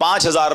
5,000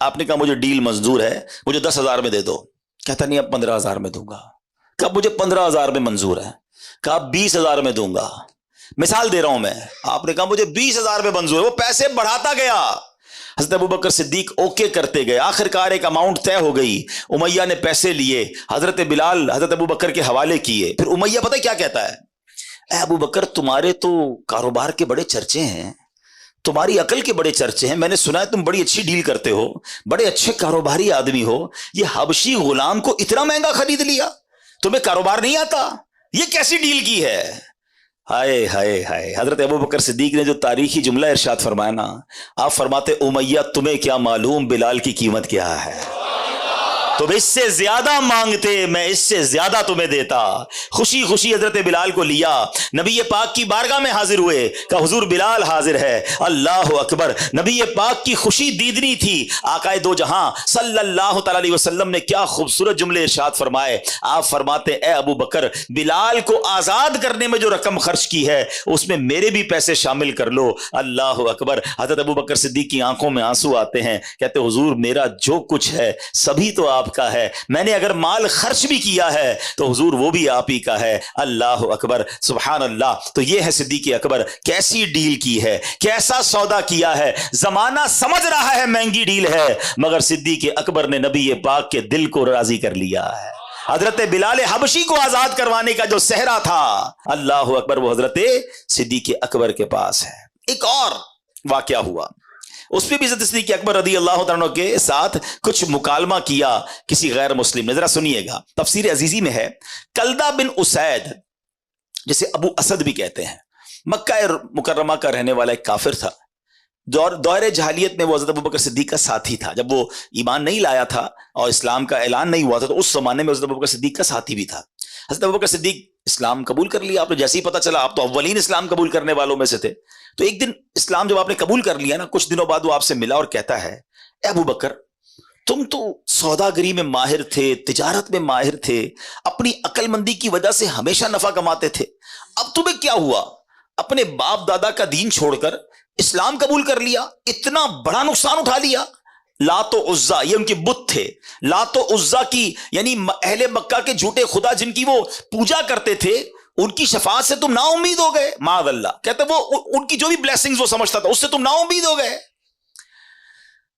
آپ نے کہا مجھے ڈیل منظور ہے, مجھے 10,000 میں دے دو. کہتا نہیں اب 15,000 میں دوں گا. کہا مجھے 15,000 میں منظور ہے. کہا 20,000 میں دوں گا. مثال دے رہا ہوں میں. آپ نے کہا مجھے 20,000 میں منظور ہے. وہ پیسے بڑھاتا گیا. حضرت ابوبکر صدیق اوکے کرتے گئے. آخر کار ایک اماؤنٹ طے ہو گئی. امیہ نے پیسے لیے, حضرت بلال حضرت ابوبکر کے حوالے کیے. پھر امیہ پتہ کیا کہتا ہے, اے ابوبکر تمہارے تو کاروبار کے بڑے چرچے ہیں, تمہاری عقل کے بڑے چرچے ہیں, میں نے سنا ہے تم بڑی اچھی ڈیل کرتے ہو, بڑے اچھے کاروباری آدمی ہو, یہ حبشی غلام کو اتنا مہنگا خرید لیا, تمہیں کاروبار نہیں آتا, یہ کیسی ڈیل کی ہے؟ ہائے ہائے ہائے. حضرت ابوبکر صدیق نے جو تاریخی جملہ ارشاد فرمایا نا, آپ فرماتے امیہ تمہیں کیا معلوم بلال کی قیمت کیا ہے, تم اس سے زیادہ مانگتے میں اس سے زیادہ تمہیں دیتا. خوشی خوشی حضرت بلال کو لیا, نبی پاک کی بارگاہ میں حاضر ہوئے, کہ حضور بلال حاضر ہے. اللہ اکبر. نبی پاک کی خوشی دیدنی تھی. آقائے دو جہاں صلی اللہ تعالی علیہ وسلم نے کیا خوبصورت جملے ارشاد فرمائے. آپ فرماتے اے ابو بکر بلال کو آزاد کرنے میں جو رقم خرچ کی ہے اس میں میرے بھی پیسے شامل کر لو. اللہ اکبر. حضرت ابو بکر صدیق کی آنکھوں میں آنسو آتے ہیں, کہتے حضور میرا جو کچھ ہے سبھی تو آپ کا ہے, میں نے اگر مال خرچ بھی کیا ہے تو حضور وہ بھی آپ ہی کا ہے. اللہ اکبر سبحان اللہ. تو یہ ہے صدیق اکبر, کیسی ڈیل کی ہے, کیسا سودا کیا ہے. زمانہ سمجھ رہا ہے مہنگی ڈیل ہے, مگر صدیق اکبر نے نبی پاک کے دل کو راضی کر لیا ہے. حضرت بلال حبشی کو آزاد کروانے کا جو صحرا تھا, اللہ اکبر, وہ حضرت صدیق اکبر کے پاس ہے. ایک اور واقعہ ہوا, اس پہ بھی حضرت صدیق اکبر رضی اللہ تعالیٰ عنہ کے ساتھ کچھ مکالمہ کیا کسی غیر مسلم نے. ذرا سنیے گا, تفسیر عزیزی میں ہے. کلدہ بن اسید جسے ابو اسد بھی کہتے ہیں, مکہ مکرمہ کا رہنے والا ایک کافر تھا. دور جہالیت میں وہ حضرت ابوبکر صدیق کا ساتھی تھا. جب وہ ایمان نہیں لایا تھا اور اسلام کا اعلان نہیں ہوا تھا تو اس زمانے میں حضرت ابوبکر صدیق کا ساتھی بھی تھا. حضرت ابوبکر صدیق اسلام قبول کر لیا. آپ نے جیسے ہی پتہ چلا آپ تو اولین اسلام قبول کرنے والوں میں سے تھے, تو ایک دن اسلام جب آپ نے قبول کر لیا نا, کچھ دنوں بعد وہ آپ سے ملا اور کہتا ہے اے ابوبکر تم تو سوداگری میں ماہر تھے, تجارت میں ماہر تھے, اپنی عقل مندی کی وجہ سے ہمیشہ نفع کماتے تھے, اب تمہیں کیا ہوا, اپنے باپ دادا کا دین چھوڑ کر اسلام قبول کر لیا, اتنا بڑا نقصان اٹھا لیا. لات و عزا یہ ان کے بت تھے, لات و عزا کی یعنی اہل مکہ کے جھوٹے خدا جن کی وہ پوجا کرتے تھے, ان کی شفاعت سے تم نا امید ہو گئے. معاذ اللہ. کہتے وہ ان کی جو بھی بلیسنگز وہ سمجھتا تھا اس سے تم نا امید ہو گئے.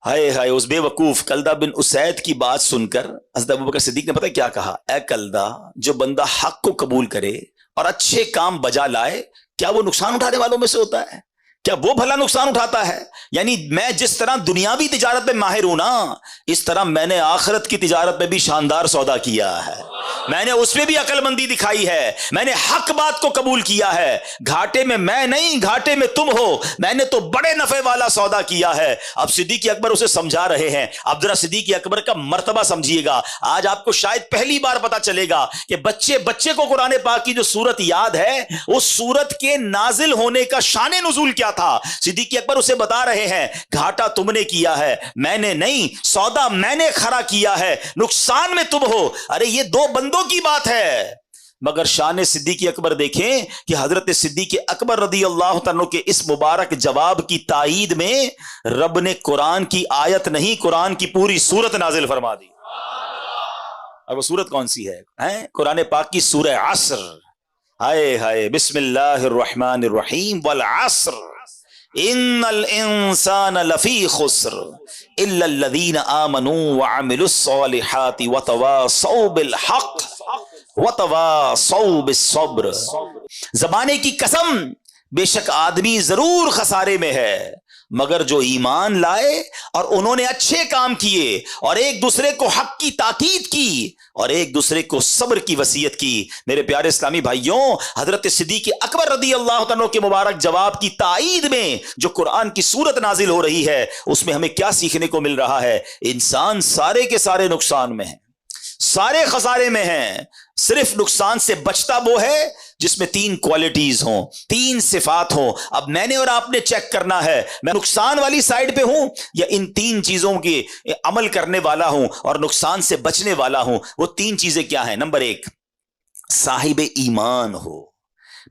ہائے ہائے. اس بے وقوف کلدہ بن اسید کی بات سن کر حضرت ابوبکر صدیق نے پتہ کیا کہا, اے کلدہ جو بندہ حق کو قبول کرے اور اچھے کام بجا لائے, کیا وہ نقصان اٹھانے والوں میں سے ہوتا ہے؟ کیا وہ بھلا نقصان اٹھاتا ہے؟ یعنی میں جس طرح دنیاوی تجارت میں ماہر ہوں نا, اس طرح میں نے آخرت کی تجارت میں بھی شاندار سودا کیا ہے. میں نے اس میں بھی عقل مندی دکھائی ہے, میں نے حق بات کو قبول کیا ہے. گھاٹے میں میں نہیں, گھاٹے میں تم ہو, میں نے تو بڑے نفع والا سودا کیا ہے. اب صدیق اکبر اسے سمجھا رہے ہیں. اب ذرا صدیق اکبر کا مرتبہ سمجھیے گا. آج آپ کو شاید پہلی بار پتا چلے گا کہ بچے کو قرآن پاک کی جو سورت یاد ہے, اس سورت کے نازل ہونے کا شان نزول کیا تھا. صدیق اکبر اسے بتا رہے ہیں گھاٹا تم نے کیا ہے, میں نے نہیں, سودا میں نے کھڑا کیا ہے, نقصان میں تم ہو. ارے یہ دو بندوں کی بات ہے. مگر شان صدیق اکبر دیکھیں کہ حضرت صدیق اکبر رضی اللہ تعالیٰ کے اس مبارک جواب کی تائید میں رب نے قرآن کی آیت نہیں, قرآن کی پوری سورت نازل فرما دی. اور وہ سورت کون سی ہے؟ قرآن پاک کی سورہ عصر. ہائے ہائے. بسم اللہ الرحمن الرحیم. والعصر ان الانسان لفی خسر الا الذین آمنوا وعملوا الصالحات وتواصوا بالحق وتواصوا بالصبر. زمانے کی قسم, بے شک آدمی ضرور خسارے میں ہے, مگر جو ایمان لائے اور انہوں نے اچھے کام کیے اور ایک دوسرے کو حق کی تاکید کی اور ایک دوسرے کو صبر کی وصیت کی. میرے پیارے اسلامی بھائیوں, حضرت صدیق اکبر رضی اللہ تعالیٰ کے مبارک جواب کی تائید میں جو قرآن کی سورت نازل ہو رہی ہے, اس میں ہمیں کیا سیکھنے کو مل رہا ہے؟ انسان سارے کے سارے نقصان میں ہیں, سارے خسارے میں ہیں. صرف نقصان سے بچتا وہ ہے جس میں 3 کوالٹیز ہوں, 3 صفات ہوں. اب میں نے اور آپ نے چیک کرنا ہے میں نقصان والی سائڈ پہ ہوں یا ان 3 چیزوں کے عمل کرنے والا ہوں اور نقصان سے بچنے والا ہوں. وہ 3 چیزیں کیا ہیں؟ نمبر 1, صاحب ایمان ہو.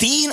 3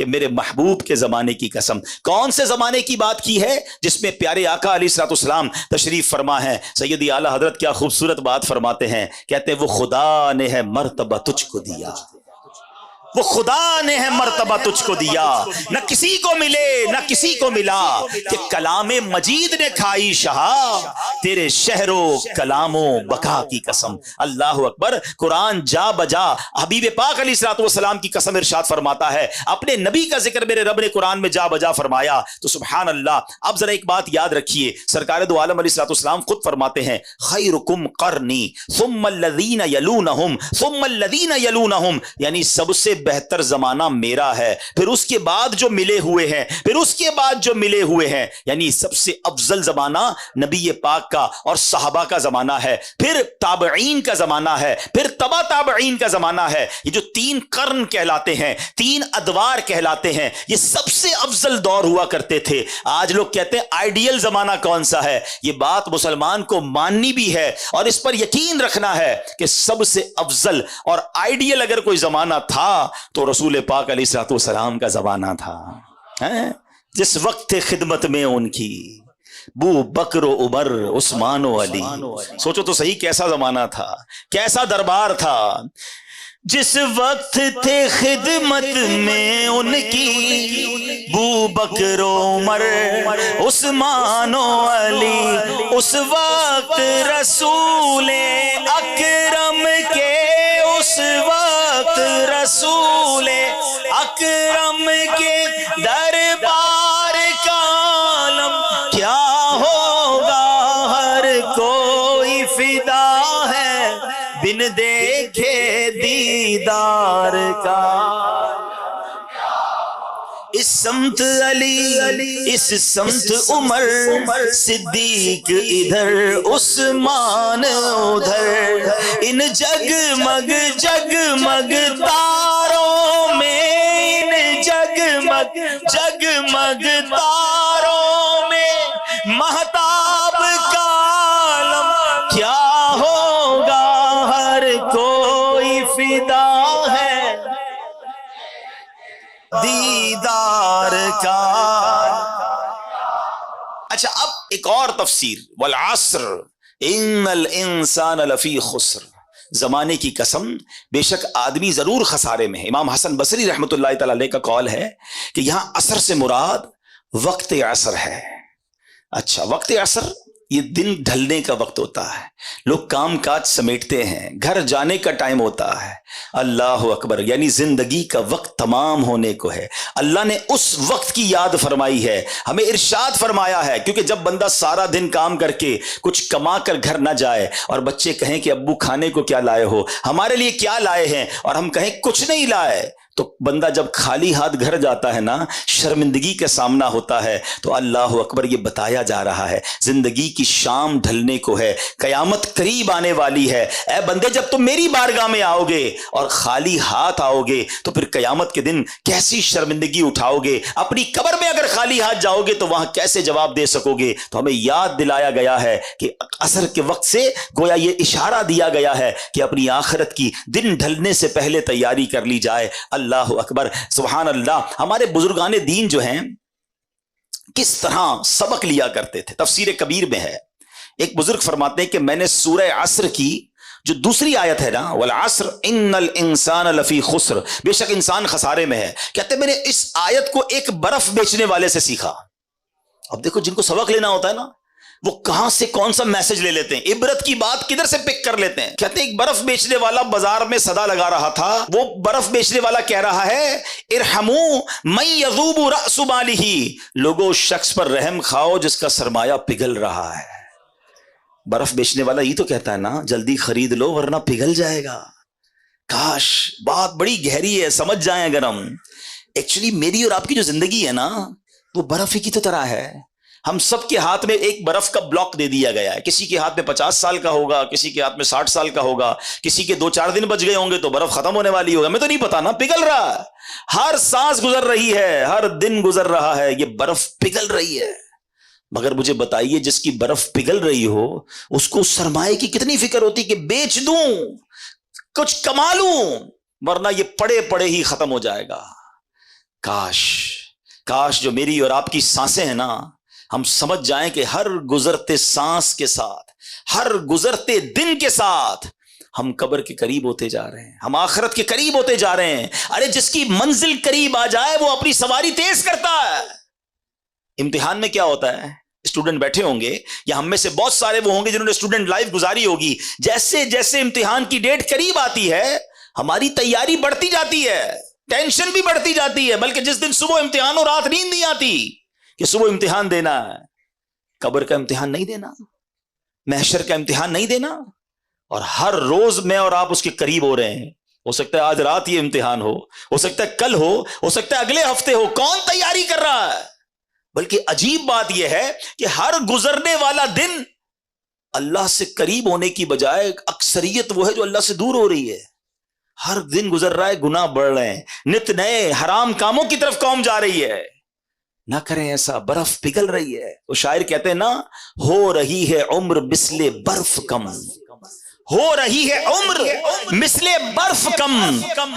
کہ میرے محبوب کے زمانے کی قسم. کون سے زمانے کی بات کی ہے؟ جس میں پیارے آقا علیہ الصلوۃ والسلام تشریف فرما ہے. سیدی اعلیٰ حضرت کیا خوبصورت بات فرماتے ہیں، کہتے ہیں وہ خدا نے ہے مرتبہ تجھ کو دیا، وہ خدا نے ہے مرتبہ تجھ کو دیا، نہ کسی کو ملے نہ کسی کو ملا، کہ کلام مجید نے کھائی شہا تیرے شہر و کلام و بقا کی قسم. اللہ اکبر. قرآن جا بجا حبیب پاک علیہ الصلوۃ والسلام کی قسم ارشاد فرماتا ہے. اپنے نبی کا ذکر میرے رب نے قرآن میں جا بجا فرمایا تو سبحان اللہ. اب ذرا ایک بات یاد رکھیے، سرکار دو عالم علیہ الصلوۃ والسلام خود فرماتے ہیں خیرکم قرنی ثم الذین یلونہم ثم الذین یلونہم، یعنی سب سے بہتر زمانہ میرا ہے، پھر اس کے بعد جو ملے ہوئے ہیں، پھر اس کے بعد جو ملے ہوئے ہیں، یعنی سب سے افضل زمانہ نبی پاک کا اور صحابہ کا زمانہ ہے، پھر تابعین کا زمانہ ہے، پھر تبا تابعین کا زمانہ ہے. یہ جو 3 قرن کہلاتے ہیں، 3 ادوار کہلاتے ہیں، یہ سب سے افضل دور ہوا کرتے تھے. آج لوگ کہتے ہیں آئیڈیل زمانہ کون سا ہے؟ یہ بات مسلمان کو ماننی بھی ہے اور اس پر یقین رکھنا ہے کہ سب سے افضل اور آئیڈیل اگر کوئی زمانہ تھا تو رسول پاک علیہ الصلوۃ والسلام کا زمانہ تھا. جس وقت تھے خدمت میں ان کی بو بکر و عمر عثمان و علی. سوچو تو صحیح کیسا زمانہ تھا، کیسا دربار تھا. جس وقت تھے خدمت میں ان کی بو بکر و عمر عثمان و علی، اس وقت رسول اکرم کے، اس وقت رسول اکرم کے دربار کا عالم کیا ہوگا، ہر کوئی فدا ہے بن دیکھے دیدار کا. اس سمت علی، اس سمت عمر صدیق ادھر، عثمان ادھر، ان جگمگ جگمگ تاروں میں، ان جگمگ جگمگ تاروں میں مہتاب کا عالم کیا ہوگا، ہر کوئی فدا ہے دیدار کا. اچھا اب ایک اور تفسیر، والعصر ان الانسان لفی خسر، زمانے کی قسم بے شک آدمی ضرور خسارے میں ہے. امام حسن بصری رحمۃ اللہ تعالی علیہ کا قول ہے کہ یہاں عصر سے مراد وقت عصر ہے. اچھا وقت عصر یہ دن ڈھلنے کا وقت ہوتا ہے، لوگ کام کاج سمیٹتے ہیں، گھر جانے کا ٹائم ہوتا ہے. اللہ اکبر. یعنی زندگی کا وقت تمام ہونے کو ہے. اللہ نے اس وقت کی یاد فرمائی ہے، ہمیں ارشاد فرمایا ہے. کیونکہ جب بندہ سارا دن کام کر کے کچھ کما کر گھر نہ جائے اور بچے کہیں کہ ابو کھانے کو کیا لائے ہو، ہمارے لیے کیا لائے ہیں، اور ہم کہیں کچھ نہیں لائے، تو بندہ جب خالی ہاتھ گھر جاتا ہے نا، شرمندگی کا سامنا ہوتا ہے. تو اللہ اکبر یہ بتایا جا رہا ہے زندگی کی شام ڈھلنے کو ہے، قیامت قریب آنے والی ہے. اے بندے جب تم میری بارگاہ میں آؤ گے اور خالی ہاتھ آؤ گے تو پھر قیامت کے دن کیسی شرمندگی اٹھاؤ گے. اپنی قبر میں اگر خالی ہاتھ جاؤ گے تو وہاں کیسے جواب دے سکو گے. تو ہمیں یاد دلایا گیا ہے کہ عصر کے وقت سے گویا یہ اشارہ دیا گیا ہے کہ اپنی آخرت کی دن ڈھلنے سے پہلے تیاری کر لی جائے. اللہ اکبر سبحان اللہ. ہمارے بزرگان دین جو ہیں کس طرح سبق لیا کرتے تھے. تفسیر کبیر میں ہے، ایک بزرگ فرماتے ہیں کہ میں نے سورہ عصر کی جو دوسری آیت ہے نا، والعصر ان الانسان لفی خسر، بے شک انسان خسارے میں ہے، کہتے ہیں میں نے اس آیت کو ایک برف بیچنے والے سے سیکھا. اب دیکھو جن کو سبق لینا ہوتا ہے نا، وہ کہاں سے کون سا میسج لے لیتے ہیں، عبرت کی بات کدھر سے پک کر لیتے ہیں. کہتے ہیں ایک برف بیچنے والا بازار میں صدا لگا رہا تھا، وہ برف بیچنے والا کہہ رہا ہے ارحموا من یذوب رأس مالہ، لوگوں شخص پر رحم کھاؤ جس کا سرمایہ پگھل رہا ہے. برف بیچنے والا یہ تو کہتا ہے نا جلدی خرید لو ورنہ پگھل جائے گا. کاش بات بڑی گہری ہے، سمجھ جائیں اگر ہم. ایکچولی میری اور آپ کی جو زندگی ہے نا وہ برف ہی کی تو طرح ہے. ہم سب کے ہاتھ میں ایک برف کا بلاک دے دیا گیا ہے. کسی کے ہاتھ میں 50 سال کا ہوگا، کسی کے ہاتھ میں 60 سال کا ہوگا، کسی کے 2-4 دن بچ گئے ہوں گے تو برف ختم ہونے والی ہوگا. میں تو نہیں پتا نا، پگھل رہا ہے. ہر سانس گزر رہی ہے، ہر دن گزر رہا ہے، یہ برف پگھل رہی ہے. مگر مجھے بتائیے جس کی برف پگھل رہی ہو اس کو سرمایہ کی کتنی فکر ہوتی کہ بیچ دوں کچھ کما لوں، ورنہ یہ پڑے پڑے ہی ختم ہو جائے گا. کاش کاش جو میری اور آپ کی سانسیں ہیں نا، ہم سمجھ جائیں کہ ہر گزرتے سانس کے ساتھ، ہر گزرتے دن کے ساتھ ہم قبر کے قریب ہوتے جا رہے ہیں، ہم آخرت کے قریب ہوتے جا رہے ہیں۔ ارے جس کی منزل قریب آ جائے وہ اپنی سواری تیز کرتا ہے۔ امتحان میں کیا ہوتا ہے، اسٹوڈنٹ بیٹھے ہوں گے یا ہم میں سے بہت سارے وہ ہوں گے جنہوں نے اسٹوڈنٹ لائف گزاری ہوگی، جیسے جیسے امتحان کی ڈیٹ قریب آتی ہے ہماری تیاری بڑھتی جاتی ہے، ٹینشن بھی بڑھتی جاتی ہے، بلکہ جس دن صبح امتحان ہو رات نیند نہیں آتی کہ صبح امتحان دینا ہے، قبر کا امتحان نہیں دینا، محشر کا امتحان نہیں دینا، اور ہر روز میں اور آپ اس کے قریب ہو رہے ہیں۔ ہو سکتا ہے آج رات یہ امتحان ہو سکتا ہے کل ہو سکتا ہے اگلے ہفتے ہو، کون تیاری کر رہا ہے؟ بلکہ عجیب بات یہ ہے کہ ہر گزرنے والا دن اللہ سے قریب ہونے کی بجائے اکثریت وہ ہے جو اللہ سے دور ہو رہی ہے۔ ہر دن گزر رہا ہے، گناہ بڑھ رہے ہیں، نت نئے حرام کاموں کی طرف قوم جا رہی ہے۔ نہ کریں ایسا، برف پگھل رہی ہے۔ وہ شاعر کہتے ہیں نا، ہو رہی ہے عمر مثل برف کم، ہو رہی ہے عمر مثل برف کم،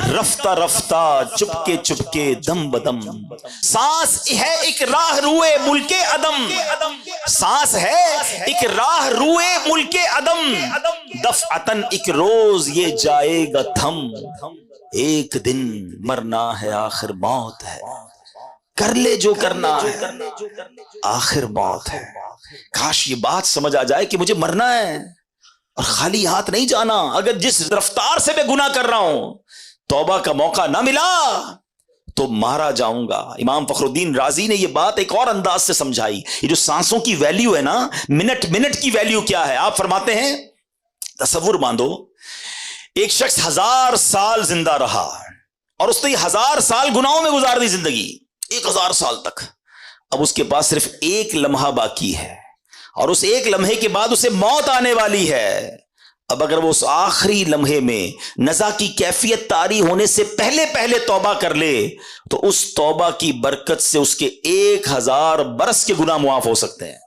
رفتہ رفتہ چپکے چپکے دم بدم، سانس ہے ایک راہ روئے ملک عدم، سانس ہے ایک راہ روئے ملک عدم، دفعتن ایک روز یہ جائے گا تھم، ایک دن مرنا ہے آخر موت ہے، کر لے جو کرنا ہے آخر موت ہے۔ کاش یہ بات سمجھ آ جائے کہ مجھے مرنا ہے اور خالی ہاتھ نہیں جانا۔ اگر جس رفتار سے میں گناہ کر رہا ہوں توبہ کا موقع نہ ملا تو مارا جاؤں گا۔ امام فخر الدین رازی نے یہ بات ایک اور انداز سے سمجھائی۔ یہ جو سانسوں کی ویلیو ہے نا، منٹ منٹ کی ویلیو کیا ہے، آپ فرماتے ہیں تصور باندھو، ایک شخص 1000 سال زندہ رہا اور اس نے 1000 سال گناہوں میں گزار دی زندگی، 1000 سال تک۔ اب اس کے پاس صرف ایک لمحہ باقی ہے اور اس ایک لمحے کے بعد اسے موت آنے والی ہے۔ اب اگر وہ اس آخری لمحے میں نزا کی کیفیت طاری ہونے سے پہلے پہلے توبہ کر لے تو اس توبہ کی برکت سے اس کے 1000 برس کے گناہ معاف ہو سکتے ہیں۔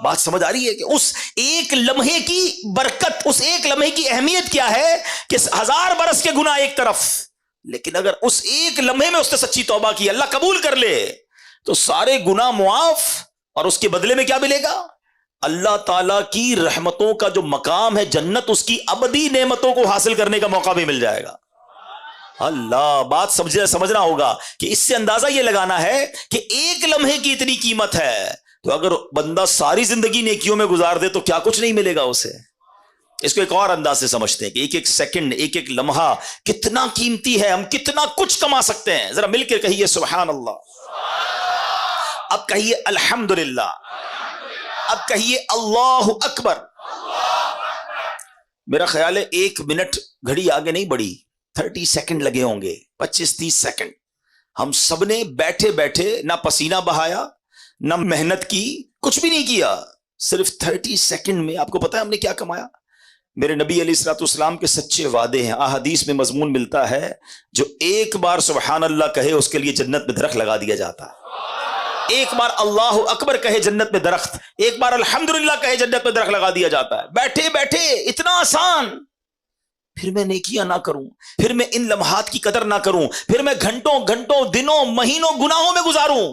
بات سمجھ آ رہی ہے کہ اس ایک لمحے کی برکت، اس ایک لمحے کی اہمیت کیا ہے کہ 1000 برس کے گناہ ایک طرف، لیکن اگر اس ایک لمحے میں اس نے سچی توبہ کی، اللہ قبول کر لے تو سارے گناہ معاف، اور اس کے بدلے میں کیا ملے گا؟ اللہ تعالیٰ کی رحمتوں کا جو مقام ہے جنت، اس کی ابدی نعمتوں کو حاصل کرنے کا موقع بھی مل جائے گا۔ اللہ، بات سمجھنا ہوگا کہ اس سے اندازہ یہ لگانا ہے کہ ایک لمحے کی اتنی قیمت ہے، تو اگر بندہ ساری زندگی نیکیوں میں گزار دے تو کیا کچھ نہیں ملے گا اسے۔ اس کو ایک اور انداز سے سمجھتے ہیں کہ ایک ایک سیکنڈ، ایک ایک لمحہ کتنا قیمتی ہے، ہم کتنا کچھ کما سکتے ہیں۔ ذرا مل کے کہیے سبحان اللہ، اب کہیے الحمدللہ، اب کہیے اللہ اکبر۔ میرا خیال ہے 1 منٹ گھڑی آگے نہیں بڑھی، 30 سیکنڈ لگے ہوں گے، 25-30 سیکنڈ۔ ہم سب نے بیٹھے بیٹھے نہ پسینہ بہایا، نہ محنت کی، کچھ بھی نہیں کیا، صرف 30 سیکنڈ میں آپ کو پتا ہے ہم نے کیا کمایا؟ میرے نبی علیہ الصلوۃ والسلام کے سچے وعدے ہیں۔ احادیث میں مضمون ملتا ہے، جو ایک بار سبحان اللہ کہے اس کے لیے جنت میں درخت لگا دیا جاتا ہے، ایک بار اللہ اکبر کہے جنت میں درخت، ایک بار الحمدللہ کہے جنت میں درخت لگا دیا جاتا ہے۔ بیٹھے بیٹھے اتنا آسان، پھر میں نیکیاں نہ کروں، پھر میں ان لمحات کی قدر نہ کروں، پھر میں گھنٹوں گھنٹوں دنوں مہینوں گناہوں میں گزاروں،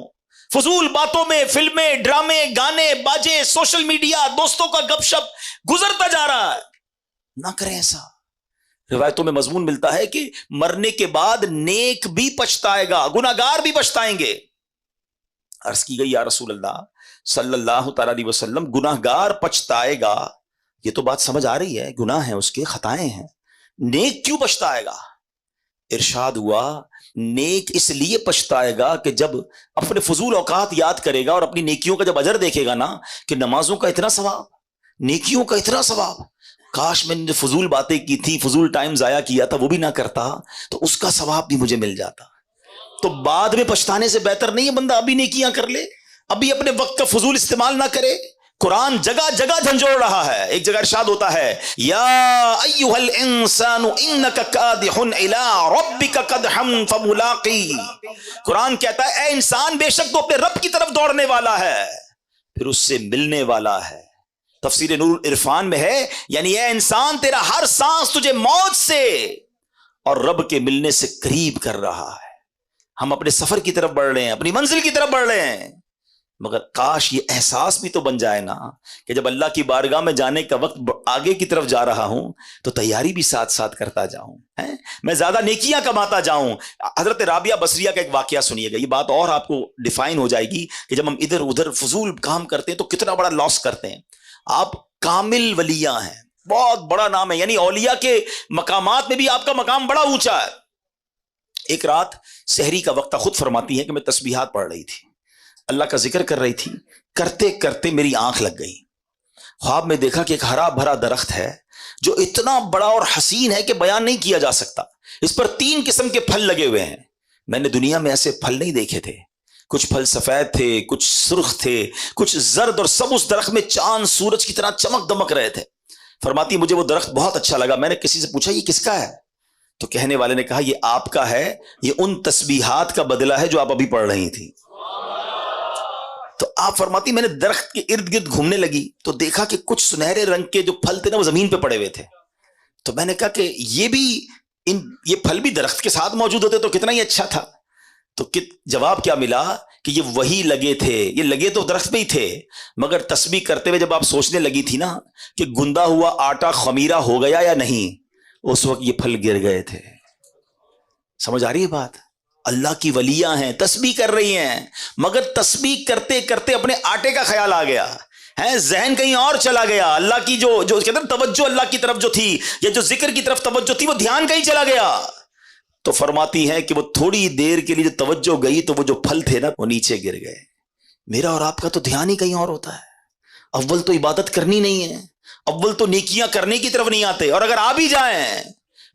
فضول باتوں میں، فلمیں، ڈرامے، گانے، باجے، سوشل میڈیا، دوستوں کا گپ شپ گزرتا جا رہا ہے۔ نہ کریں ایسا۔ روایتوں میں مضمون ملتا ہے کہ مرنے کے بعد نیک بھی پچھتائے گا، گناہگار بھی پچھتائیں گے۔ عرض کی گئی یا رسول اللہ صلی اللہ تعالی علیہ وسلم، گناہگار پچھتائے گا، یہ تو بات سمجھ آ رہی ہے، گناہ ہیں اس کے، خطائیں ہیں، نیک کیوں پچھتائے گا؟ ارشاد ہوا نیک اس لیے پچھتائے گا کہ جب اپنے فضول اوقات یاد کرے گا اور اپنی نیکیوں کا جب اجر دیکھے گا نا، کہ نمازوں کا اتنا ثواب، نیکیوں کا اتنا ثواب، کاش میں نے فضول باتیں کی تھی، فضول ٹائم ضائع کیا تھا، وہ بھی نہ کرتا تو اس کا ثواب بھی مجھے مل جاتا۔ تو بعد میں پچھتانے سے بہتر نہیں ہے بندہ ابھی نیکیاں کر لے، ابھی اپنے وقت کا فضول استعمال نہ کرے۔ قرآن جگہ جگہ جھنجھوڑ رہا ہے۔ ایک جگہ ارشاد ہوتا ہے یا ایھا الانسان انک کادح الی ربک قدحا فملاقی، قرآن کہتا ہے اے انسان بے شک تو اپنے رب کی طرف دوڑنے والا ہے، پھر اس سے ملنے والا ہے۔ تفسیر نور عرفان میں ہے یعنی اے انسان تیرا ہر سانس تجھے موت سے اور رب کے ملنے سے قریب کر رہا ہے۔ ہم اپنے سفر کی طرف بڑھ رہے ہیں, اپنی منزل کی طرف بڑھ رہے ہیں, مگر کاش یہ احساس بھی تو بن جائے نا کہ جب اللہ کی بارگاہ میں جانے کا وقت آگے کی طرف جا رہا ہوں تو تیاری بھی ساتھ ساتھ کرتا جاؤں, میں زیادہ نیکیاں کماتا جاؤں. حضرت رابعہ بصریہ کا ایک واقعہ سنیے گا, یہ بات اور آپ کو ڈیفائن ہو جائے گی کہ جب ہم ادھر ادھر فضول کام کرتے ہیں تو کتنا بڑا لاس کرتے ہیں. آپ کامل ولیاں ہیں, بہت بڑا نام ہے, یعنی اولیاء کے مقامات میں بھی آپ کا مقام بڑا اونچا ہے. ایک رات سحری کا وقت, خود فرماتی ہے کہ میں تسبیحات پڑھ رہی تھی, اللہ کا ذکر کر رہی تھی, کرتے کرتے میری آنکھ لگ گئی. خواب میں دیکھا کہ ایک ہرا بھرا درخت ہے جو اتنا بڑا اور حسین ہے کہ بیان نہیں کیا جا سکتا. اس پر 3 قسم کے پھل لگے ہوئے ہیں. میں نے دنیا میں ایسے پھل نہیں دیکھے تھے. کچھ پھل سفید تھے, کچھ سرخ تھے, کچھ زرد, اور سب اس درخت میں چاند سورج کی طرح چمک دمک رہے تھے. فرماتی مجھے وہ درخت بہت اچھا لگا. میں نے کسی سے پوچھا یہ کس کا ہے؟ تو کہنے والے نے کہا یہ آپ کا ہے, یہ ان تسبیحات کا بدلہ ہے جو آپ ابھی پڑھ رہی تھی. تو آپ فرماتی میں نے درخت کے ارد گرد گھومنے لگی تو دیکھا کہ کچھ سنہرے رنگ کے جو پھل تھے نا وہ زمین پہ پڑے ہوئے تھے. تو میں نے کہا کہ یہ پھل بھی درخت کے ساتھ موجود ہوتے تو کتنا ہی اچھا تھا. تو جواب کیا ملا کہ یہ وہی لگے تھے, یہ لگے تو درخت پہ ہی تھے, مگر تسبیح کرتے ہوئے جب آپ سوچنے لگی تھی نا کہ گندا ہوا آٹا خمیرہ ہو گیا یا نہیں, اس وقت یہ پھل گر گئے تھے. سمجھ آ رہی ہے بات؟ اللہ کی ولیاں ہیں, تسبیح کر رہی ہیں, مگر تسبیح کرتے کرتے اپنے آٹے کا خیال آ گیا ہے, ذہن کہیں اور چلا گیا. اللہ کی جو کہتے ہیں توجہ اللہ کی طرف جو تھی, یا جو ذکر کی طرف توجہ تھی, وہ دھیان کہیں چلا گیا. تو فرماتی ہے کہ وہ تھوڑی دیر کے لیے جو توجہ گئی تو وہ جو پھل تھے نا وہ نیچے گر گئے. میرا اور آپ کا تو دھیان ہی کہیں اور ہوتا ہے. اول تو عبادت کرنی نہیں ہے, اول تو نیکیاں کرنے کی طرف نہیں آتے, اور اگر آ بھی جائیں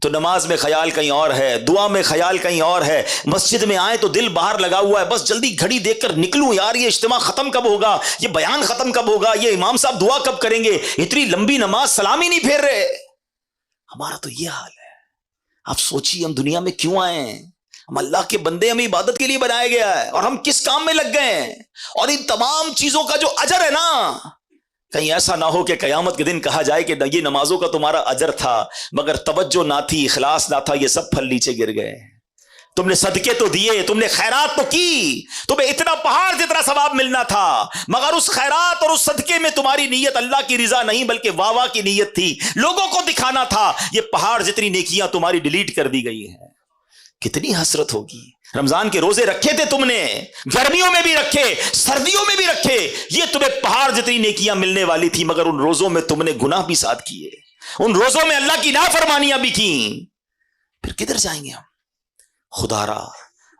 تو نماز میں خیال کہیں اور ہے, دعا میں خیال کہیں اور ہے, مسجد میں آئے تو دل باہر لگا ہوا ہے, بس جلدی گھڑی دیکھ کر نکلوں یار, یہ اجتماع ختم کب ہوگا, یہ بیان ختم کب ہوگا, یہ امام صاحب دعا کب کریں گے, اتنی لمبی نماز سلام ہی نہیں پھیر رہے. ہمارا تو یہ حال ہے. آپ سوچیے ہم دنیا میں کیوں آئے ہیں؟ ہم اللہ کے بندے, ہمیں عبادت کے لیے بنایا گیا ہے, اور ہم کس کام میں لگ گئے ہیں. اور ان تمام چیزوں کا جو اجر ہے نا, کہیں ایسا نہ ہو کہ قیامت کے دن کہا جائے کہ یہ نمازوں کا تمہارا اجر تھا مگر توجہ نہ تھی, اخلاص نہ تھا, یہ سب پھل نیچے گر گئے. تم نے صدقے تو دیے, تم نے خیرات تو کی, تمہیں اتنا پہاڑ جتنا ثواب ملنا تھا, مگر اس خیرات اور اس صدقے میں تمہاری نیت اللہ کی رضا نہیں بلکہ واہ واہ کی نیت تھی, لوگوں کو دکھانا تھا. یہ پہاڑ جتنی نیکیاں تمہاری ڈیلیٹ کر دی گئی ہیں. کتنی حسرت ہوگی. رمضان کے روزے رکھے تھے تم نے, گرمیوں میں بھی رکھے, سردیوں میں بھی رکھے, یہ تمہیں پہاڑ جتنی نیکیاں ملنے والی تھی, مگر ان روزوں میں تم نے گناہ بھی ساتھ کیے, ان روزوں میں اللہ کی نافرمانیاں بھی کی. پھر کدھر جائیں گے ہم؟ خدا را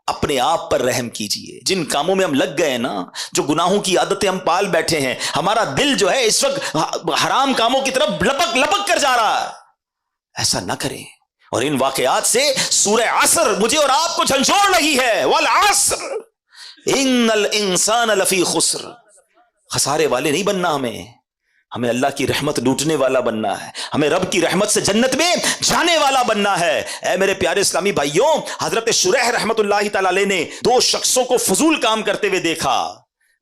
اپنے آپ پر رحم کیجئے. جن کاموں میں ہم لگ گئے نا, جو گناہوں کی عادتیں ہم پال بیٹھے ہیں, ہمارا دل جو ہے اس وقت حرام کاموں کی طرف لپک لپک کر جا رہا ہے. ایسا نہ کریں. اور ان واقعات سے سورہ عصر مجھے اور آپ کو جھنجھوڑ لگی ہے. والعصر ان الانسان لفی خسر. خسارے والے نہیں بننا ہمیں اللہ کی رحمت لوٹنے والا بننا ہے, ہمیں رب کی رحمت سے جنت میں جانے والا بننا ہے. اے میرے پیارے اسلامی بھائیوں, حضرت شریح رحمت اللہ تعالی علیہ نے 2 شخصوں کو فضول کام کرتے ہوئے دیکھا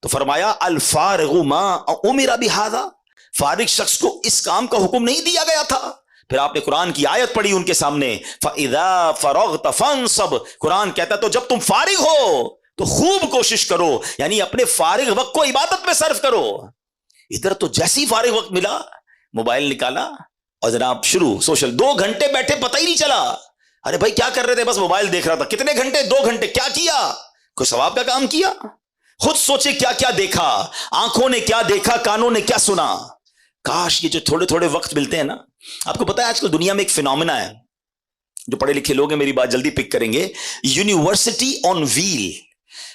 تو فرمایا الفارغ ما امر بہذا. فارغ شخص کو اس کام کا حکم نہیں دیا گیا تھا. پھر آپ نے قرآن کی آیت پڑھی ان کے سامنے, فَإِذَا فَرَغْتَ فَانْصَبْ. قرآن کہتا ہے تو جب تم فارغ ہو تو خوب کوشش کرو, یعنی اپنے فارغ وقت کو عبادت میں صرف کرو. ادھر تو جیسی فارغ وقت ملا موبائل نکالا اور جناب شروع سوشل. 2 گھنٹے بیٹھے پتہ ہی نہیں چلا. ارے بھائی کیا کر رہے تھے؟ بس موبائل دیکھ رہا تھا. کتنے گھنٹے؟ 2 گھنٹے. کیا کیا؟ کوئی ثواب کا کام کیا؟ خود سوچے کیا کیا دیکھا, آنکھوں نے کیا دیکھا, کانوں نے کیا سنا. کاش یہ جو تھوڑے تھوڑے وقت ملتے ہیں نا. آپ کو پتا ہے آج کل دنیا میں ایک فینومینا ہے, جو پڑھے لکھے لوگ ہیں میری بات جلدی پک کریں گے, یونیورسٹی آن ویل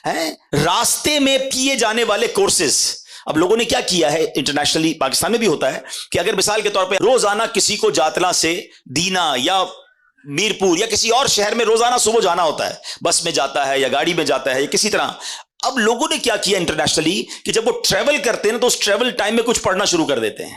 ہے, راستے میں کیے جانے والے کورسز. اب لوگوں نے کیا کیا ہے انٹرنیشنلی, پاکستان میں بھی ہوتا ہے کہ اگر مثال کے طور پہ روزانہ کسی کو جاتلا سے دینا یا میرپور یا کسی اور شہر میں روزانہ صبح جانا ہوتا ہے, بس میں جاتا ہے یا گاڑی میں جاتا ہے یا کسی طرح. اب لوگوں نے کیا کیا انٹرنیشنلی کہ جب وہ ٹریول کرتے ہیں نا تو اس ٹریول ٹائم میں کچھ پڑھنا شروع کر دیتے ہیں.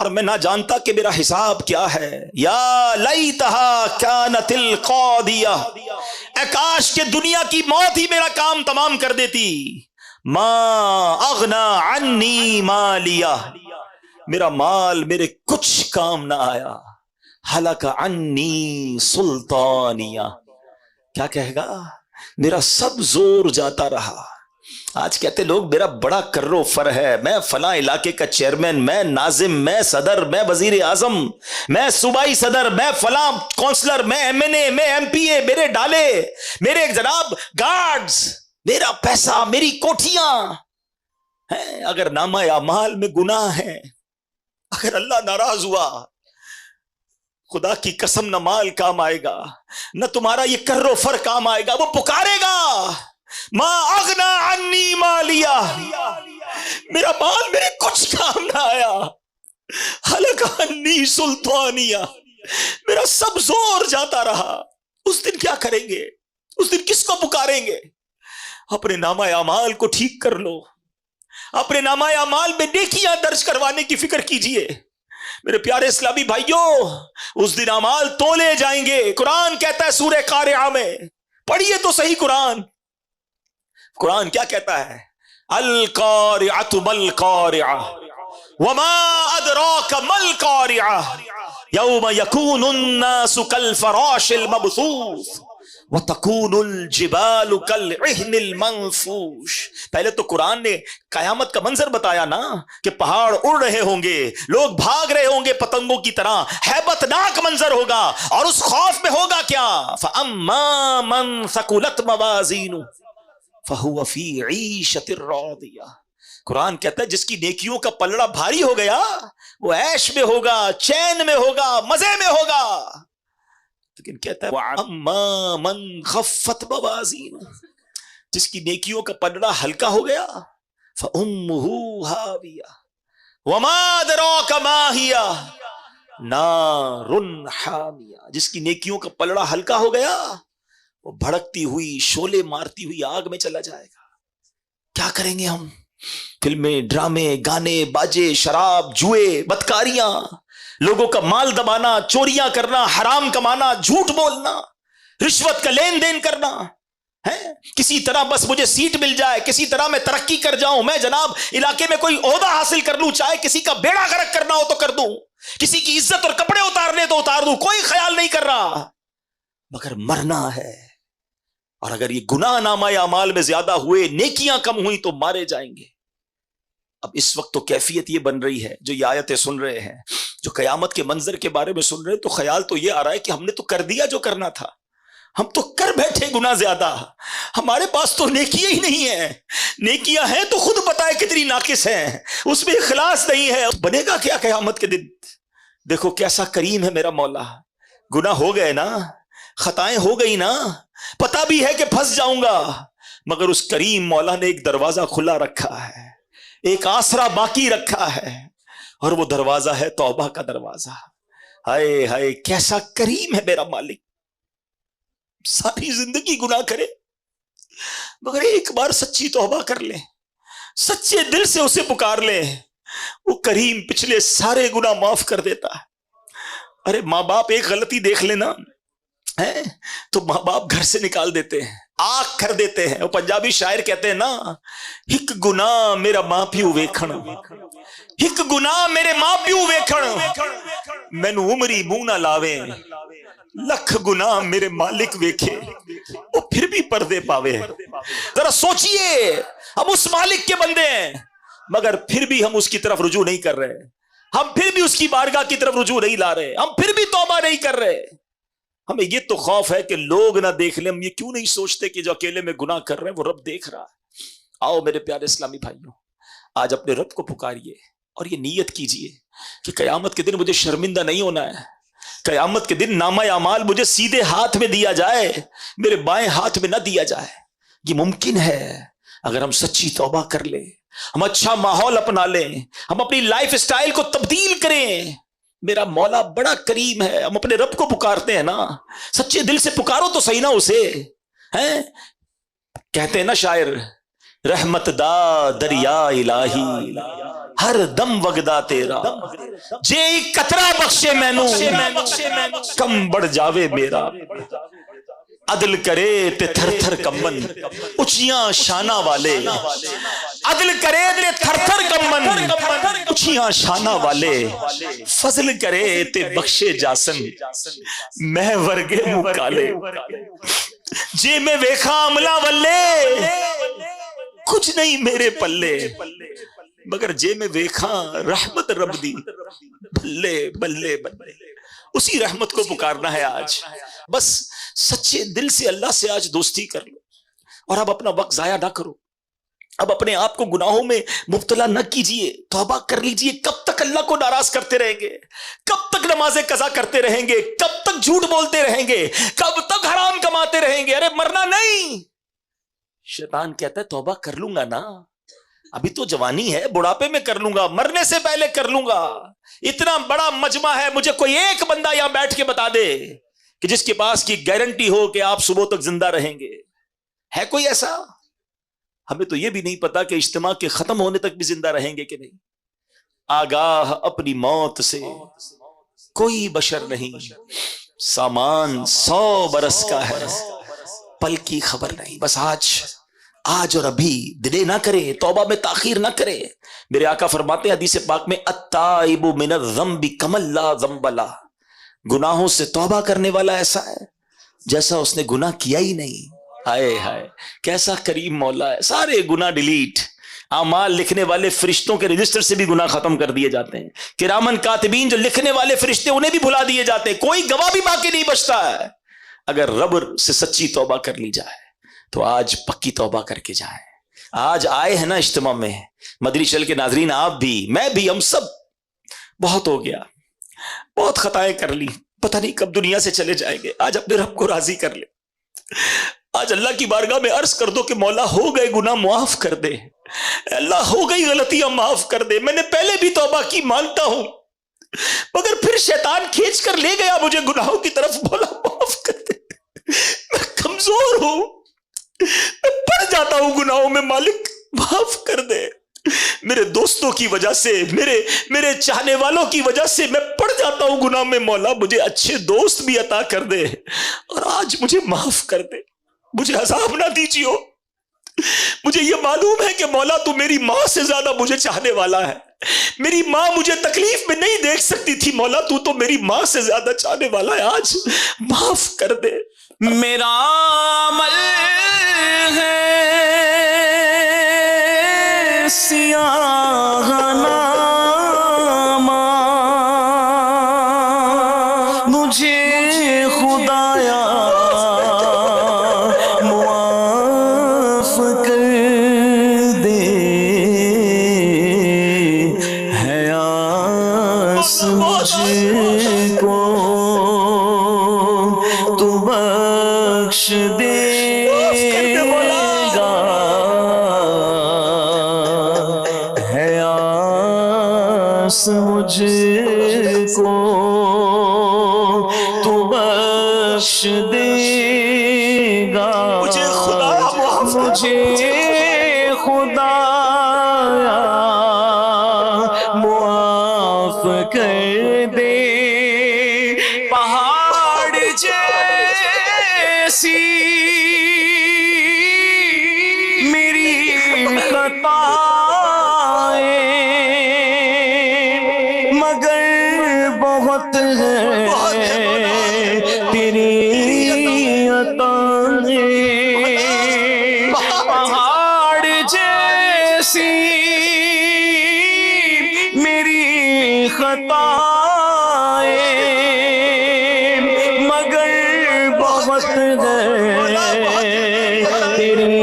اور میں نہ جانتا کہ میرا حساب کیا ہے. یا لیتہا کانت القاضیہ، اے کاش کہ دنیا کی موت ہی میرا کام تمام کر دیتی. ما اغنا عنی مالیہ، میرا مال میرے کچھ کام نہ آیا. ہلک عنی سلطانیہ، کیا کہے گا، میرا سب زور جاتا رہا. آج کہتے لوگ میرا بڑا کرو فر ہے، میں فلاں علاقے کا چیئرمین، میں ناظم، میں صدر، میں وزیر اعظم، میں صوبائی صدر، میں فلاں کونسلر، میں ایم این اے، میں ایم پی اے، میرے ڈالے، میرے جناب گارڈز، میرا پیسہ، میری کوٹھیاں ہیں. اگر نامہ اعمال میں گناہ ہے، اگر اللہ ناراض ہوا، خدا کی قسم نہ مال کام آئے گا، نہ تمہارا یہ کر و فر کام آئے گا. وہ پکارے گا ما اغنا عنی مالیہ، میرا مال میرے کچھ کام نہ آیا. ہلک عنی سلطانیہ، میرا سب زور جاتا رہا. اس دن کیا کریں گے؟ اس دن کس کو پکاریں گے؟ اپنے نامہ اعمال کو ٹھیک کر لو، اپنے نامہ اعمال میں نیکیاں درج کروانے کی فکر کیجئے. میرے پیارے اسلامی بھائیوں، اس دن اعمال تولے جائیں گے. قرآن کہتا ہے سورہ قارعہ میں، پڑھیے تو صحیح قرآن. قرآن کیا کہتا ہے؟ القارعۃ مالقارعہ وما ادراک مالقارعہ یوم یکون الناس کالفراش المبثوث وتکون الجبال کالعہن المنفوش. پہلے تو قرآن نے قیامت کا منظر بتایا نا، کہ پہاڑ اڑ رہے ہوں گے، لوگ بھاگ رہے ہوں گے پتنگوں کی طرح، ہیبت ناک منظر ہوگا. اور اس خوف میں ہوگا کیا؟ فَأَمَّا مَنْ ثَقُلَتْ مَوَازِينُهُ فَهُوَ فِي عِيشَةٍ رَاضِيَةٍ. قرآن کہتا ہے جس کی نیکیوں کا پلڑا بھاری ہو گیا، وہ عیش میں ہوگا، چین میں ہوگا، مزے میں ہوگا. لیکن کہتا ہے وَأَمَّا مَنْ خَفَّتْ مَوَازِينُهُ، جس کی نیکیوں کا پلڑا ہلکا ہو گیا، فَأُمُّهُ هَاوِيَةٌ وَمَا أَدْرَاكَ مَا هِيَ نَارٌ حَامِيَةٌ. جس کی نیکیوں کا پلڑا ہلکا ہو گیا، وہ بھڑکتی ہوئی، شعلے مارتی ہوئی آگ میں چلا جائے گا. کیا کریں گے ہم؟ فلمیں، ڈرامے، گانے، باجے، شراب، جوئے، بدکاریاں، لوگوں کا مال دبانا، چوریاں کرنا، حرام کمانا، جھوٹ بولنا، رشوت کا لین دین کرنا ہے. کسی طرح بس مجھے سیٹ مل جائے، کسی طرح میں ترقی کر جاؤں، میں جناب علاقے میں کوئی عہدہ حاصل کر لوں، چاہے کسی کا بیڑا غرق کرنا ہو تو کر دوں، کسی کی عزت اور کپڑے اتارنے تو اتار دوں، کوئی خیال نہیں کر رہا، مگر مرنا ہے. اور اگر یہ گناہ نامہ اعمال میں زیادہ ہوئے، نیکیاں کم ہوئی تو مارے جائیں گے. اب اس وقت تو کیفیت یہ بن رہی ہے، جو یہ آیتیں سن رہے ہیں، جو قیامت کے منظر کے بارے میں سن رہے ہیں، تو خیال تو یہ آ رہا ہے کہ ہم نے تو کر دیا جو کرنا تھا، ہم تو کر بیٹھے گناہ زیادہ، ہمارے پاس تو نیکیاں ہی نہیں ہیں. نیکیاں ہیں تو خود بتائے کتنی ناقص ہیں، اس میں اخلاص نہیں ہے. بنے گا کیا قیامت کے دن؟ دیکھو کیسا کریم ہے میرا مولا. گناہ ہو گئے نا، خطائیں ہو گئی نا، پتا بھی ہے کہ پھنس جاؤں گا، مگر اس کریم مولا نے ایک دروازہ کھلا رکھا ہے، ایک آسرا باقی رکھا ہے، اور وہ دروازہ ہے توبہ کا دروازہ. ہائے ہائے کیسا کریم ہے میرا مالک. ساری زندگی گناہ کرے، مگر ایک بار سچی توبہ کر لیں، سچے دل سے اسے پکار لیں، وہ کریم پچھلے سارے گناہ معاف کر دیتا ہے. ارے ماں باپ ایک غلطی دیکھ لینا ہے تو ماں باپ گھر سے نکال دیتے ہیں، آگ کر دیتے ہیں. وہ پنجابی شاعر کہتے ہیں نا، ہک گناہ میرا ماں پیو ویکھن، ہک گناہ میرے ماں پیو ویکھن، مینوں عمری منہ نہ لاویں، لکھ گناہ میرے مالک ویکھے، وہ پھر بھی پردے پاوے. ذرا سوچئے، ہم اس مالک کے بندے ہیں، مگر پھر بھی ہم اس کی طرف رجوع نہیں کر رہے، ہم پھر بھی اس کی بارگاہ کی طرف رجوع نہیں لا رہے، ہم پھر بھی توبہ نہیں کر رہے. ہمیں یہ تو خوف ہے کہ لوگ نہ دیکھ لیں. ہم یہ کیوں نہیں سوچتے کہ جو اکیلے میں گناہ کر رہے ہیں وہ رب دیکھ رہا ہے؟ آؤ میرے پیارے اسلامی بھائیوں، آج اپنے رب کو پکاریے اور یہ نیت کیجئے کہ قیامت کے دن مجھے شرمندہ نہیں ہونا ہے. قیامت کے دن نامہ اعمال مجھے سیدھے ہاتھ میں دیا جائے، میرے بائیں ہاتھ میں نہ دیا جائے. یہ ممکن ہے اگر ہم سچی توبہ کر لیں، ہم اچھا ماحول اپنا لیں، ہم اپنی لائف اسٹائل کو تبدیل کریں. میرا مولا بڑا کریم ہے. ہم اپنے رب کو پکارتے ہیں نا، سچے دل سے پکارو تو صحیح نا اسے. ہیں کہتے ہیں نا شاعر، رحمت دا دریا الہی ہر دم وگدا تیرا جے قطرہ بخشے مینوں کم بڑھ جاوے میرا عدل کرے تے تھر تھر کمن اچیاں شانہ والے عدل کرے تے تھر تھر کمن اچیاں شانہ والے فضل کرے تے بخشے جاسن میں ورگے مکالے جے میں ویکھا عملہ والے کچھ نہیں میرے پلے مگر جے میں ویکھا رحمت رب دی بلے بلے بلے اسی رحمت کو پکارنا ہے آج بس سچے دل سے اللہ سے آج دوستی کر لو اور اب اپنا وقت ضائع نہ کرو اب اپنے آپ کو گناہوں میں مبتلا نہ کیجئے توبہ کر لیجئے کب تک اللہ کو ناراض کرتے رہیں گے کب تک نمازیں قضا کرتے رہیں گے کب تک جھوٹ بولتے رہیں گے کب تک حرام کماتے رہیں گے ارے مرنا نہیں شیطان کہتا ہے توبہ کر لوں گا نا ابھی تو جوانی ہے بڑھاپے میں کر لوں گا مرنے سے پہلے کر لوں گا اتنا بڑا مجمع ہے مجھے کوئی ایک بندہ یہاں بیٹھ کے بتا دے کہ جس کے پاس کی گارنٹی ہو کہ آپ صبح تک زندہ رہیں گے ہے کوئی ایسا ہمیں تو یہ بھی نہیں پتا کہ اجتماع کے ختم ہونے تک بھی زندہ رہیں گے کہ نہیں آگاہ اپنی موت سے کوئی بشر نہیں سامان 100 برس کا ہے پل کی خبر نہیں بس آج اور ابھی دلے نہ کرے توبہ میں تاخیر نہ کرے میرے آقا فرماتے ہیں حدیث پاک میں التائب من الذنب کمن لا ذنب لہ گناہوں سے توبہ کرنے والا ایسا ہے جیسا اس نے گناہ کیا ہی نہیں ہائے ہائے کیسا کریم مولا ہے سارے گناہ ڈیلیٹ اعمال لکھنے والے فرشتوں کے رجسٹر سے بھی گناہ ختم کر دیے جاتے ہیں کرامن کاتبین جو لکھنے والے فرشتے انہیں بھی بھلا دیے جاتے ہیں کوئی گواہ بھی باقی نہیں بچتا ہے اگر رب سے سچی توبہ کر لی جائے تو آج پکی توبہ کر کے جائیں آج آئے ہیں نا اجتماع میں مدنی چینل کے ناظرین آپ بھی میں بھی ہم سب بہت ہو گیا بہت خطائیں کر لی پتہ نہیں کب دنیا سے چلے جائیں گے آج اپنے رب کو راضی کر لے آج اللہ کی بارگاہ میں عرض کر دو کہ مولا ہو گئے گناہ معاف کر دے اللہ ہو گئی غلطیاں معاف کر دے میں نے پہلے بھی توبہ کی مانتا ہوں مگر پھر شیطان کھینچ کر لے گیا مجھے گناہوں کی طرف مولا معاف کر دے میں کمزور ہوں میں پڑ جاتا ہوں گناہوں میں مالک معاف کر دے میرے دوستوں کی وجہ سے میرے چاہنے والوں کی وجہ سے میں پڑ جاتا ہوں گناہ میں مولا مجھے اچھے دوست بھی عطا کر دے اور آج مجھے معاف کر دے مجھے عذاب نہ دیجیو مجھے یہ معلوم ہے کہ مولا تو میری ماں سے زیادہ مجھے چاہنے والا ہے میری ماں مجھے تکلیف میں نہیں دیکھ سکتی تھی مولا تو میری ماں سے زیادہ چاہنے والا ہے آج معاف کر دے میرا عمل ہے سیاہ نامہ مجھے خدایا معاف کر دے ہے آس مجھ کو تو بخش دے مجھ کو تو بخش دے گا مجھے خدایا معاف کر دے پہاڑ جیسی میری خطائیں بہت ہے تیری عطائیں پہاڑ جیسی میری خطائیں مگر بہت ہے تیری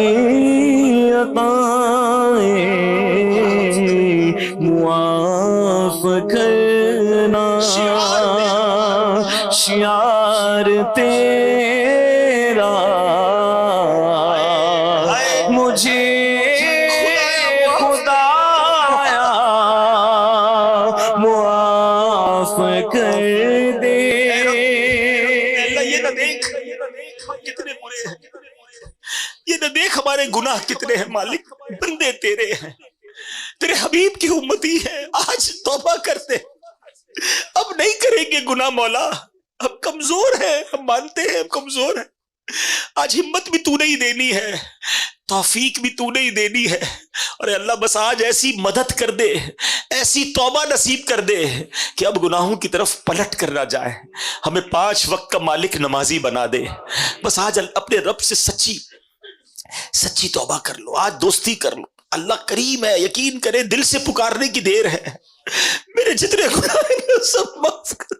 عطائیں معاف کرنا شعار تیرا مجھے خدایا معاف کر دے یہ نہ دیکھ کتنے برے ہیں یہ نہ دیکھ ہمارے گناہ کتنے ہیں مالک بندے تیرے ہیں تیرے حبیب کی امتی ہے، آج توبہ کرتے، اب نہیں کریں گے گناہ مولا، ہم کمزور ہیں، ہم مانتے ہیں ہم کمزور ہیں، آج ہمت بھی تو نہیں دینی ہے، توفیق بھی تو نہیں دینی ہے، اور اے اللہ بس آج ایسی مدد کر دے، ایسی توبہ نصیب کر دے کہ اب گناہوں کی طرف پلٹ کر نہ جائے، ہمیں 5 وقت کا مالک نمازی بنا دے، بس آج اپنے رب سے سچی توبہ کر لو، آج دوستی کر لو، اللہ کریم ہے، یقین کرے دل سے پکارنے کی دیر ہے، میرے جتنے گناہ ہیں سب معاف کر دے۔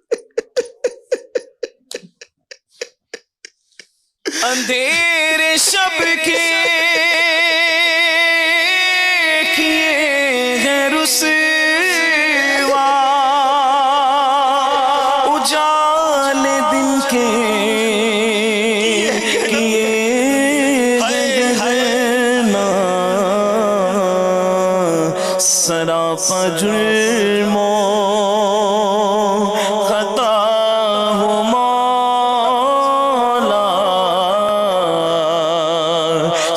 اندھیرے شب کے کیے ہیں رسوا، اجال دن کے کیے ہیں نا، سراپا جرموں خطا ہو مولا،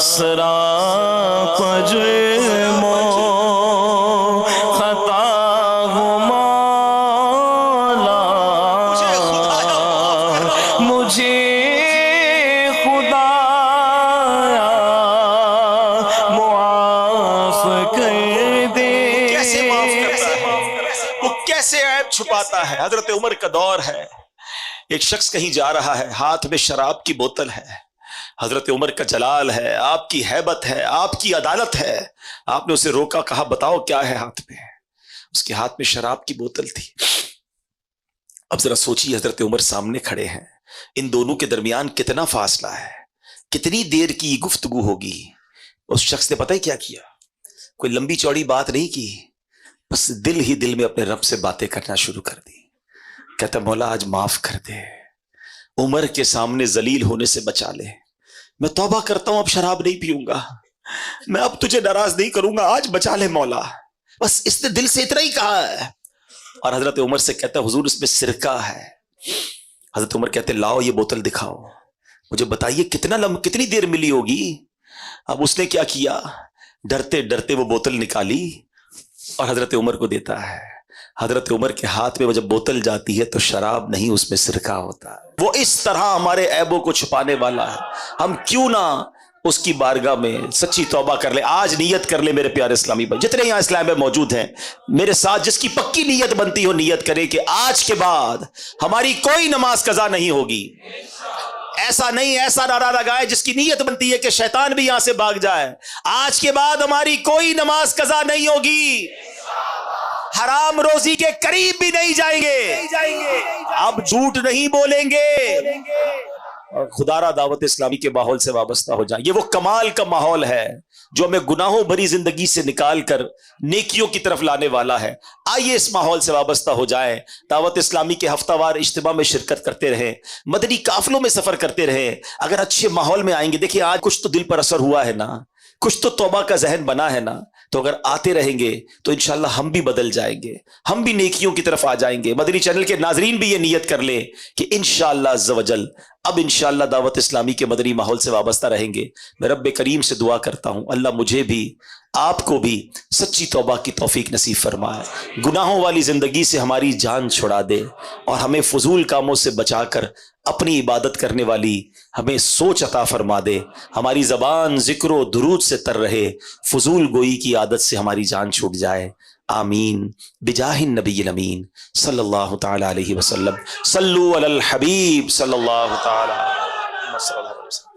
سراپا جرموں خطا ہو مولا، مجھے خدایا معاف کر دے۔ کیسے معاف کرتا ہے، وہ کیسے عیب چھپاتا ہے۔ حضرت عمر کا دور ہے، ایک شخص کہیں جا رہا ہے، ہاتھ میں شراب کی بوتل ہے، حضرت عمر کا جلال ہے، آپ کی ہیبت ہے، آپ کی عدالت ہے، آپ نے اسے روکا، کہا بتاؤ کیا ہے ہاتھ میں؟ اس کے ہاتھ میں شراب کی بوتل تھی۔ اب ذرا سوچیے، حضرت عمر سامنے کھڑے ہیں، ان دونوں کے درمیان کتنا فاصلہ ہے، کتنی دیر کی گفتگو ہوگی۔ اس شخص نے پتہ ہی کیا کیا، کوئی لمبی چوڑی بات نہیں کی، بس دل ہی دل میں اپنے رب سے باتیں کرنا شروع کر دی۔ کہتا مولا آج معاف کر دے، عمر کے سامنے ذلیل ہونے سے بچا لے، میں توبہ کرتا ہوں اب شراب نہیں پیوں گا، میں اب تجھے ناراض نہیں کروں گا، آج بچا لے مولا۔ بس اس نے دل سے اتنا ہی کہا ہے، اور حضرت عمر سے کہتا ہے حضور اس میں سرکہ ہے۔ حضرت عمر کہتے لاؤ یہ بوتل دکھاؤ، مجھے بتائیے کتنی دیر ملی ہوگی۔ اب اس نے کیا کیا، ڈرتے ڈرتے وہ بوتل نکالی اور حضرت عمر کو دیتا ہے۔ حضرت عمر کے ہاتھ میں وہ جب بوتل جاتی ہے تو شراب نہیں، اس میں سرکہ ہوتا ہے۔ وہ اس طرح ہمارے عیبوں کو چھپانے والا ہے، ہم کیوں نہ اس کی بارگاہ میں سچی توبہ کر لے۔ آج نیت کر لے میرے پیارے اسلامی بھائی، جتنے یہاں اسلام میں موجود ہیں، میرے ساتھ جس کی پکی نیت بنتی ہو نیت کرے کہ آج کے بعد ہماری کوئی نماز قضا نہیں ہوگی۔ ایسا نہیں، ایسا نعرہ لگائے جس کی نیت بنتی ہے کہ شیطان بھی یہاں سے بھاگ جائے، آج کے بعد ہماری کوئی نماز قضا نہیں ہوگی، حرام روزی کے قریب بھی نہیں جائیں گے، اب جھوٹ نہیں بولیں گے، اور خدا را دعوت اسلامی کے ماحول سے وابستہ ہو جائیں۔ یہ وہ کمال کا ماحول ہے جو ہمیں گناہوں بھری زندگی سے نکال کر نیکیوں کی طرف لانے والا ہے۔ آئیے اس ماحول سے وابستہ ہو جائیں، دعوت اسلامی کے ہفتہ وار اجتماع میں شرکت کرتے رہیں، مدنی قافلوں میں سفر کرتے رہیں۔ اگر اچھے ماحول میں آئیں گے، دیکھیں آج کچھ تو دل پر اثر ہوا ہے نا، کچھ تو توبہ کا ذہن بنا ہے نا، تو اگر آتے رہیں گے تو انشاءاللہ ہم بھی بدل جائیں گے، ہم بھی نیکیوں کی طرف آ جائیں گے۔ مدنی چینل کے ناظرین بھی یہ نیت کر لیں کہ انشاءاللہ عز و جل اب انشاءاللہ دعوت اسلامی کے مدنی ماحول سے وابستہ رہیں گے۔ میں رب کریم سے دعا کرتا ہوں اللہ مجھے بھی آپ کو بھی سچی توبہ کی توفیق نصیب فرمائے، گناہوں والی زندگی سے ہماری جان چھڑا دے، اور ہمیں فضول کاموں سے بچا کر اپنی عبادت کرنے والی ہمیں سوچ عطا فرما دے، ہماری زبان ذکر و درود سے تر رہے، فضول گوئی کی عادت سے ہماری جان چھوٹ جائے۔ آمین بجاہ النبی الامین صلی اللہ تعالی علیہ وسلم۔ صلو علی الحبیب صلی اللہ تعالی علیہ وسلم۔